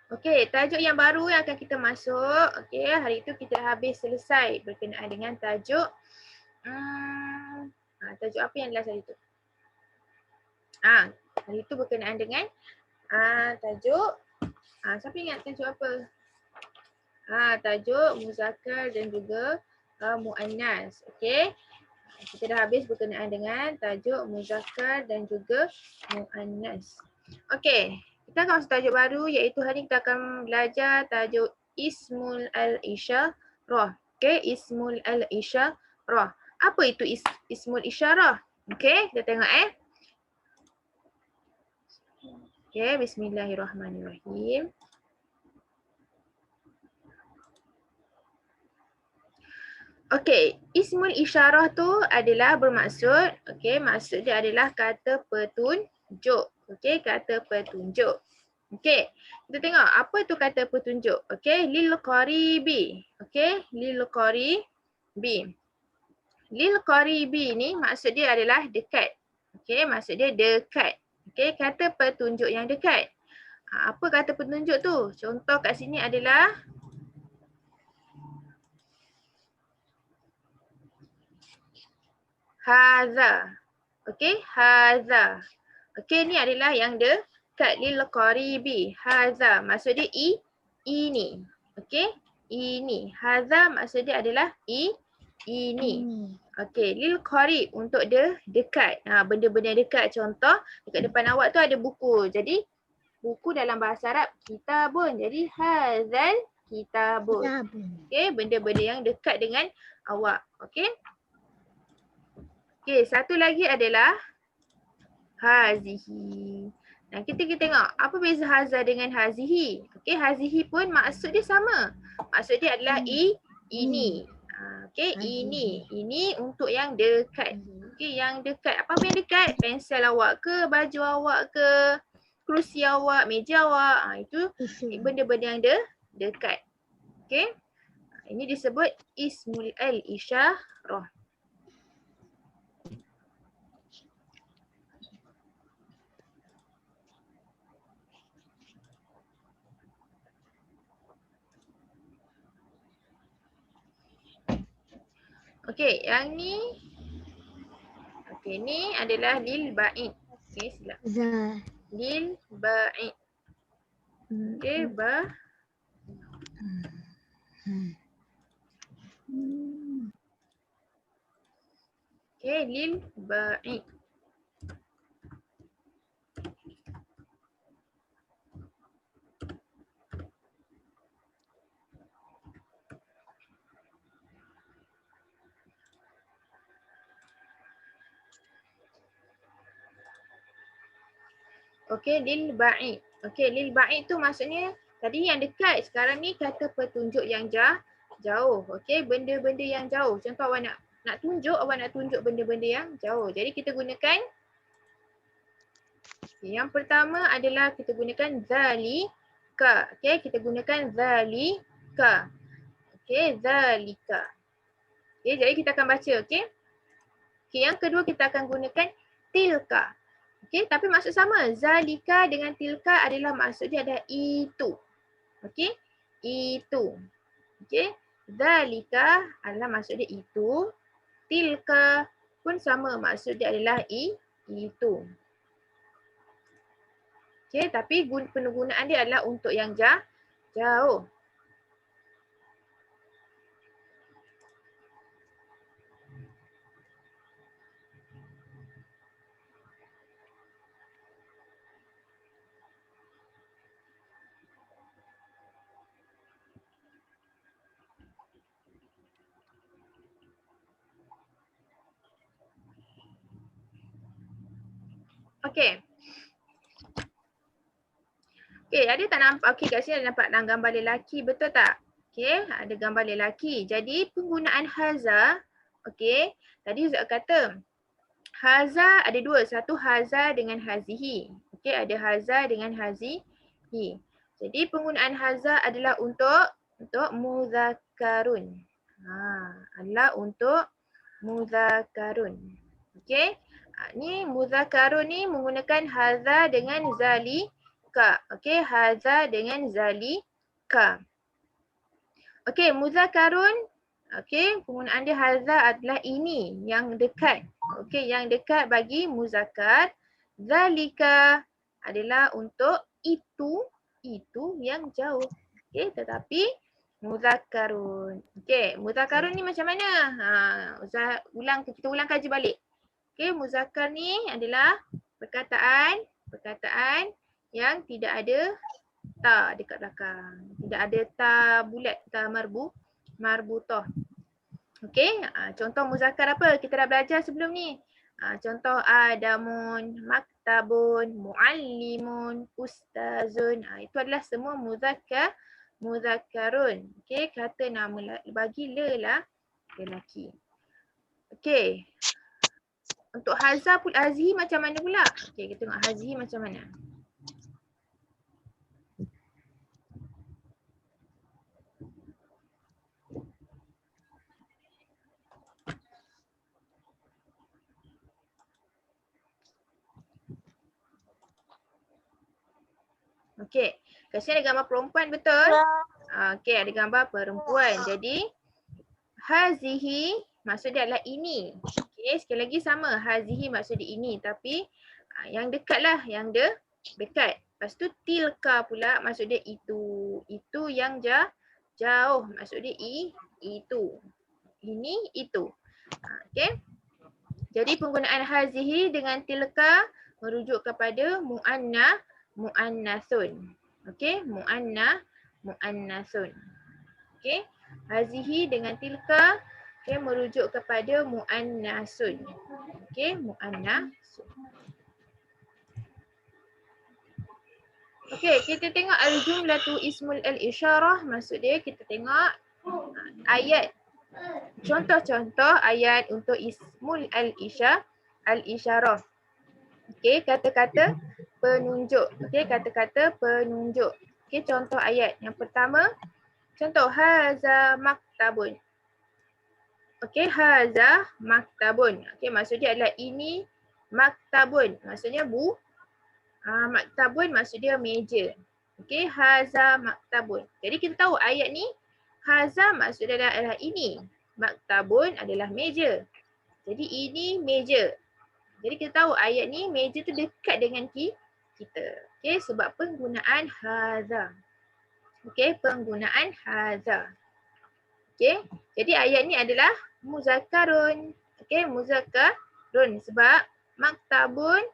Okey, tajuk yang baru yang akan kita masuk. Okey, hari itu kita dah habis selesai berkenaan dengan tajuk tajuk apa yang last hari tu? Hari itu berkenaan dengan tajuk siapa ingat tajuk apa? Tajuk muzakkar dan juga muannas. Okey. Kita dah habis berkenaan dengan tajuk muzakkar dan juga muannas. Okey, kita akan masuk tajuk baru iaitu hari ini kita akan belajar tajuk Ismul al-Isyarah. Okey, Ismul al-Isyarah. Apa itu Ismul Isyarah? Okey, kita tengok Okey, bismillahirrahmanirrahim. Okey, Ismul Isyarah tu adalah bermaksud, maksud dia adalah kata petunjuk. Okey, kata petunjuk. Okey, kita tengok apa tu kata petunjuk. Okey, lil qaribi. Okey, lil qaribi. Lil qaribi ni maksud dia adalah dekat. Okey, maksud dia dekat. Okey, kata petunjuk yang dekat. Apa kata petunjuk tu? Contoh kat sini adalah haza. Okey, haza. Okey, ni adalah yang dekat lil qaribi. Haza maksud dia ini. Okey, ini. Haza maksud dia adalah ini. Okey, lil qarib untuk dia dekat. Benda-benda dekat. Contoh dekat depan awak tu ada buku. Jadi buku dalam bahasa Arab kitabun. Jadi hazal kitabun. Okey, benda-benda yang dekat dengan awak. Okey. Okey, satu lagi adalah hazihi. Dan kita tengok apa beza haza dengan hazihi. Okey, hazihi pun maksud dia sama. Maksud dia adalah ini. Okey, ini. Ini untuk yang dekat. Okey, yang dekat. Apa yang dekat? Pensel awak ke, baju awak ke, kerusi awak, meja awak. Itu benda-benda yang dekat. Okey. Ini disebut Ismul al-Isyarah. Okey, yang ni ni adalah lil ba'id. Okey, silap. Lil ba'id. Okey, Okey, lil ba'id. Okey, lil ba'id. Okey, lil ba'id tu maksudnya tadi yang dekat, sekarang ni kata petunjuk yang jauh. Okey, benda-benda yang jauh. Contoh awak nak tunjuk, awak nak tunjuk benda-benda yang jauh. Jadi kita gunakan yang pertama adalah kita gunakan zalika. Okey, kita gunakan zalika. Okey, zalika. Okey, jadi kita akan baca, okey. Okey, yang kedua kita akan gunakan tilka. Okey, tapi maksud sama. Zalika dengan tilka adalah maksud dia adalah itu. Okey, itu. Okey, zalika adalah maksud dia itu. Tilka pun sama, maksud dia adalah itu. Okey, tapi penggunaan dia adalah untuk yang jauh. Okey. Okey, ada tak nampak? Okey, kat sini ada nampak gambar lelaki, betul tak? Okey, ada gambar lelaki. Jadi penggunaan haza, okey, tadi Ustaz kata haza ada dua, satu haza dengan hazihi. Okey, ada haza dengan hazihi. Jadi penggunaan haza adalah untuk muzakkarun. Adalah untuk muzakkarun. Okey. Ni muzakkarun ni menggunakan haza dengan zalika. Okey, haza dengan zalika. Okey, muzakarun. Okey, penggunaan dia haza adalah ini yang dekat. Okey, yang dekat bagi muzakkar. Zalika adalah untuk itu yang jauh. Okey, tetapi muzakkarun. Okey, muzakkarun ni macam mana? Kita ulang kaji balik. Okey, muzakkar ni adalah perkataan yang tidak ada ta dekat belakang. Tidak ada ta bulat, ta marbutah. Okey, contoh muzakkar apa? Kita dah belajar sebelum ni. Contoh adamun, maktabun, muallimun, ustazun. Itu adalah semua muzakkarun. Okey, kata nama bagi lelaki. Okey. Untuk haza pun hazihi macam mana pula? Okey, kita tengok hazihi macam mana. Okey, kat sini ada gambar perempuan betul? Okey, ada gambar perempuan. Jadi hazihi maksud dia adalah ini. Okey, sekali lagi sama. Hazihi maksud dia ini tapi yang dekat lah, yang dekat. Lepas tu tilka pula maksud dia itu. Itu yang jauh maksud dia itu. Ini itu. Okey. Jadi penggunaan hazihi dengan tilka merujuk kepada muannasun. Okey, muannasun. Okey. Hazihi dengan tilka merujuk kepada muannasun. Okey, muannasun. Okey, kita tengok al-jumlatu ismul al-isyarah. Maksud dia kita tengok ayat. Contoh-contoh ayat untuk ismul al-isyarah. Okey, kata-kata penunjuk. Okey, kata-kata penunjuk. Okey, contoh ayat. Yang pertama, contoh haza maktabun. Okey, haza maktabun. Okey, maksud dia adalah ini maktabun. Maksudnya maktabun maksud dia meja. Okey, haza maktabun. Jadi kita tahu ayat ni haza maksud dia adalah ini. Maktabun adalah meja. Jadi ini meja. Jadi kita tahu ayat ni meja tu dekat dengan kita. Okey, sebab penggunaan haza. Okey, penggunaan haza. Okey, jadi ayat ni adalah muzakkarun. Okey, muzakkarun sebab maktabun.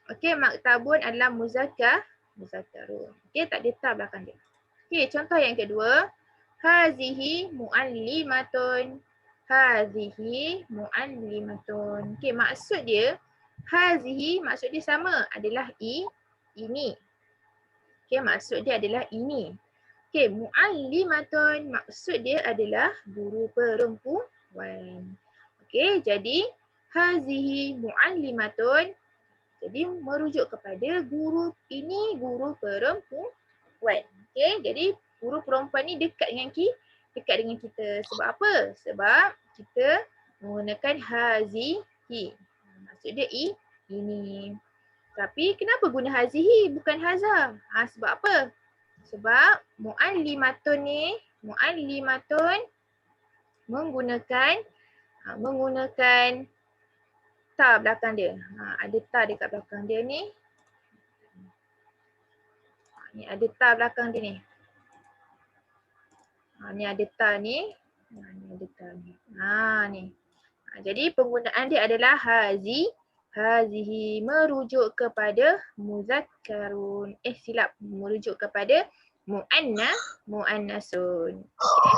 Okey, maktabun adalah muzakkarun. Okey, tak ada ta belakang dia. Okey, contoh yang kedua. Hazihi muallimatun. Hazihi muallimatun. Okey, maksud dia hazihi maksud dia sama adalah ini. Okey, maksud dia adalah ini. Okey, muallimatun maksud dia adalah guru perempuan. Okey, jadi hazihi muallimatun jadi merujuk kepada guru ini guru perempuan. Okey, jadi guru perempuan ni dekat dengan kita. Sebab apa? Sebab kita menggunakan hazihi. Maksud dia ini. Tapi kenapa guna hazihi bukan haza? Sebab apa? Sebab muallimatun ni, muallimatun menggunakan ta belakang dia. Ada ta dekat belakang dia ni. Ni ada ta belakang dia ni. Ni ada ta ni. Ni ada ta ni. Ni. Jadi penggunaan dia adalah hazihi merujuk kepada muzakkarun. Silap. Merujuk kepada muannasun. Okey.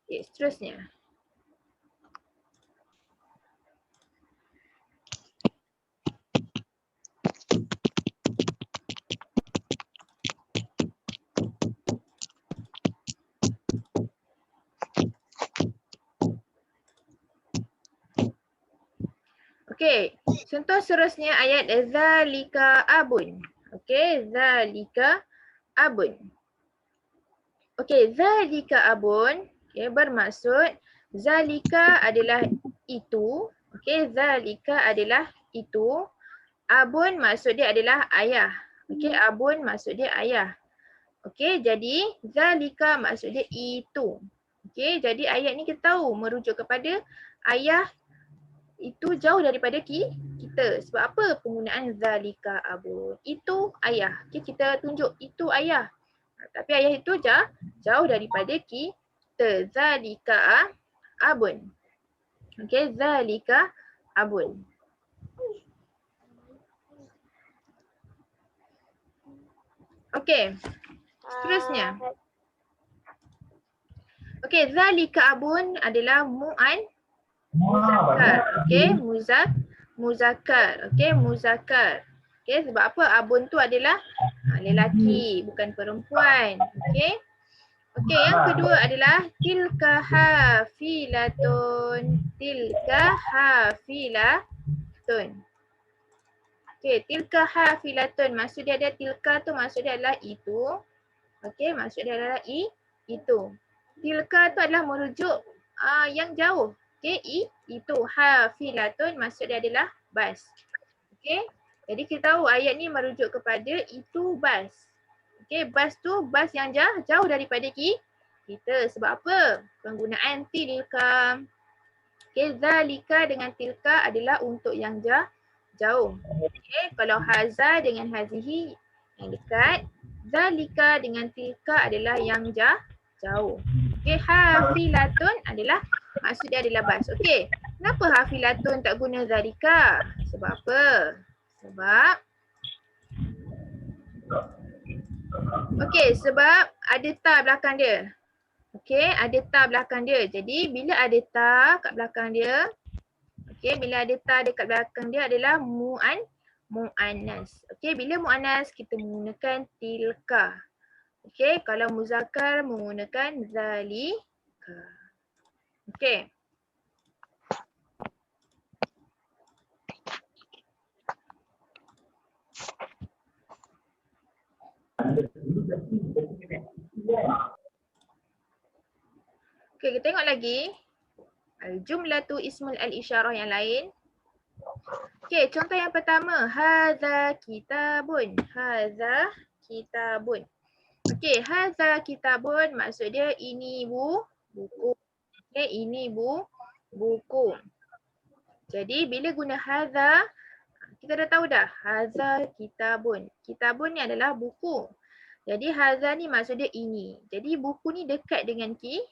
Okay, seterusnya. Okey, contoh seterusnya ayat zalika abun. Okey, zalika abun. Okey, zalika abun bermaksud zalika adalah itu. Okey, zalika adalah itu. Abun maksud dia adalah ayah. Okey, abun maksud dia ayah. Okey, jadi zalika maksud dia itu. Okey, jadi ayat ni kita tahu merujuk kepada ayah itu jauh daripada kita. Sebab apa penggunaan zalika abun? Itu ayah. Okey, kita tunjuk itu ayah. Tapi ayah itu jauh daripada kita. Zalika abun. Okey, zalika abun. Okey, seterusnya. Okey, zalika abun adalah muzakkar. Okey, muzakkar. Okey, muzakkar. Okey, sebab apa abun tu adalah lelaki, bukan perempuan. Okey. Okey, yang kedua adalah tilka hafilatun. Tilka hafilatun. Okey, tilka hafilatun. Maksud dia ada tilka tu maksud dia adalah itu. Okey, maksud dia adalah itu. Tilka tu adalah merujuk yang jauh. Okey, itu hafilatun maksud dia adalah bas. Okey. Jadi kita tahu ayat ni merujuk kepada itu bas. Okey, bas tu bas yang jauh daripada kita. Sebab apa? Penggunaan tilka. Okey, zalika dengan tilka adalah untuk yang jauh. Okey, kalau haza dengan hazihi yang dekat, zalika dengan tilka adalah yang jauh. Okey, hafilatun adalah maksud dia adalah bas. Okey, kenapa hafilatun tak guna zalika? Sebab apa? Sebab sebab ada ta belakang dia. Okey, ada ta belakang dia. Jadi bila ada ta kat belakang dia, okey, bila ada ta dekat belakang dia adalah muannas. Okey, bila muannas kita menggunakan tilka. Okey, kalau muzakkar menggunakan zalika. Okey. Okey, kita tengok lagi. Al-jumlatu ismul al-isyarah yang lain. Okey, contoh yang pertama, hadza kitabun. Hadza kitabun. Okey, hadza kitabun maksud dia ini buku. Okey, ini buku. Jadi bila guna hadza, kita dah tahu dah hadza kitabun. Kitabun ni adalah buku. Jadi hadza ni maksud dia ini. Jadi buku ni dekat dengan kita.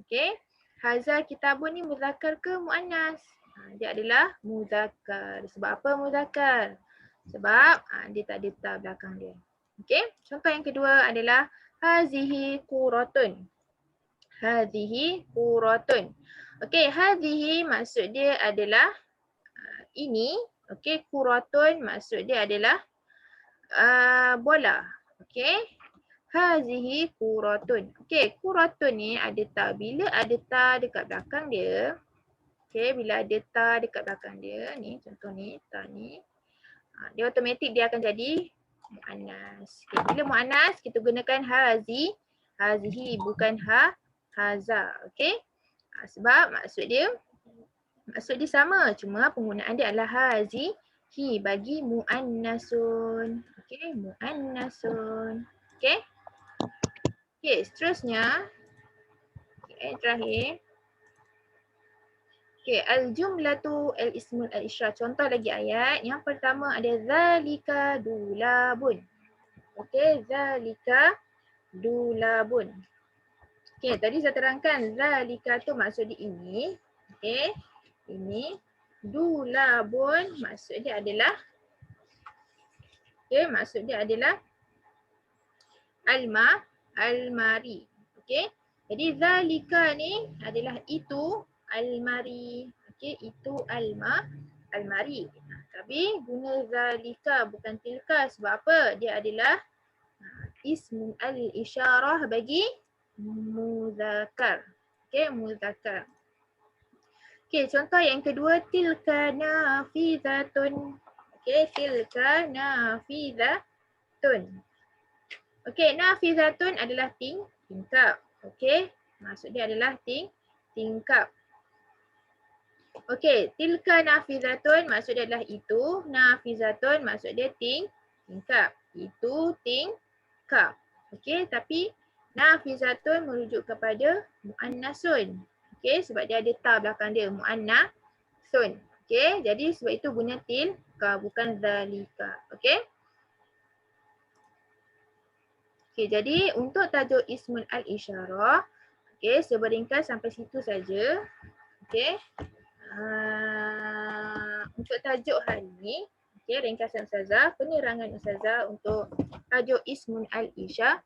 Okey. Hadza kitabun ni muzakkar ke muannas? Dia adalah muzakkar. Sebab apa muzakkar? Sebab dia tak ada ta belakang dia. Okey. Contoh yang kedua adalah hazihi quratun. Hazihi quratun. Okey, hazihi maksud dia adalah ini. Okey, quratun maksud dia adalah bola. Okey. Hazihi quratun. Okey, quratun ni ada ta. Bila ada ta dekat belakang dia, okey, bila ada ta dekat belakang dia, ni contoh ni, ta ni, dia automatik dia akan jadi muannas. Okay, bila muannas kita gunakan hazihi bukan haza. Okey. Sebab maksud dia sama, cuma penggunaan dia adalah hazihi bagi muannasun. Okey, muannasun. Okey. Okey, seterusnya. Okay, terakhir. Okey, al-jumlatu al-ismul al-isyarah. Contoh lagi ayat. Yang pertama ada zalika dulabun. Okey, zalika dulabun. Okey, tadi saya terangkan zalika tu maksud dia ini. Okey, ini. Dulabun maksud dia adalah almari. Okey. Jadi zalika ni adalah itu almari. Okey, itu almari. Tapi guna zalika bukan tilka sebab apa? Dia adalah ism al-isyarah bagi muzakkar. Okey, muzakkar. Okey, contoh yang kedua tilka nafizatun. Okey, tilka nafizatun. Okey, nafizatun adalah tingkap. Okey, maksud dia adalah tingkap. Okey, tilka nafizatun maksud dia adalah itu, nafizatun maksud dia tingkap. Itu tingkap. Okey, tapi nafizatun merujuk kepada muannasun. Okey, sebab dia ada ta belakang dia, muannasun. Okey, jadi sebab itu guna tilka bukan zalika. Okey? Okey, jadi untuk tajuk ismul al-isyarah, okey, seberingkas sampai situ saja. Okey. Untuk tajuk hari ni, okey, ringkasan Ustazah, penerangan Ustazah untuk tajuk ismul al-isyarah.